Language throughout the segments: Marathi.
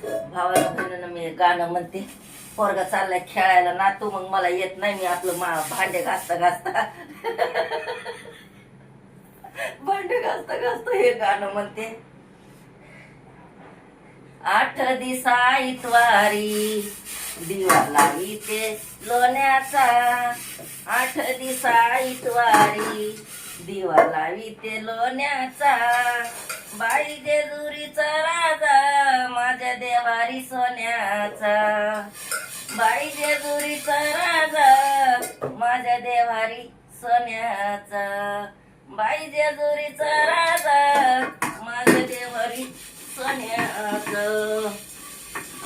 भावाला बहिणीनं मी गाणं म्हणते. पोरगा चाललाय खेळायला नातू, मग मला येत नाही. मी आपलं भांडे घासता घासता भांडे घासता घासता हे गाणं म्हणते. 8 दिसा इतवारी दिवा लावीते लोण्याचा. 8 दिसा इतवारी दिवा लावीते लोण्याचा. बाई जेजुरीचा राजा माझ्या देवारी सोन्याचा. बाई जेजुरीचा राजा माझ्या देवारी सोन्याचा. बाई जेजुरीचा राजा माझ्या देवारी सोन्याचं.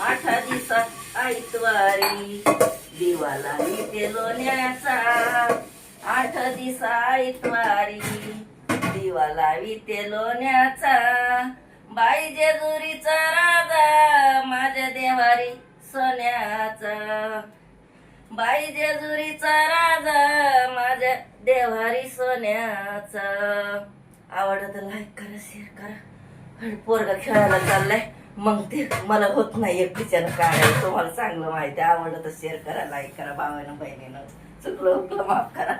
8 दिवसात ऐतवारी दिवा लावीते लोण्याचा. 8 दिवसा ऐतवारी दिवा लावीते लोण्याचा. बाई जेजुरीचा राजा माझ्या देवारी सोन्याचा. बाई जेजुरीचा राजा माझ्या देवारी सोन्याचा. आवडत लाईक करा, शेअर करा. पोरगा खेळायला चाललाय, मग ते मला होत नाही एकटीच्यानं काढायला. तुम्हाला चांगलं माहिती आहे. आवडत शेअर करा, लाईक करा. भावानं बहिणीनं चुकलं उकलं माफ करा.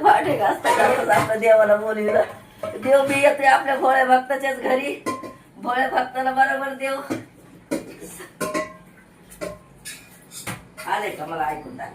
भांडे घासता घासता जाता देवाला बोलविलं. देव मी येते आपल्या भोळ्या भक्ताच्याच घरी. भोळ्या भक्ताला बरोबर देव आले का मला ऐकून टाक.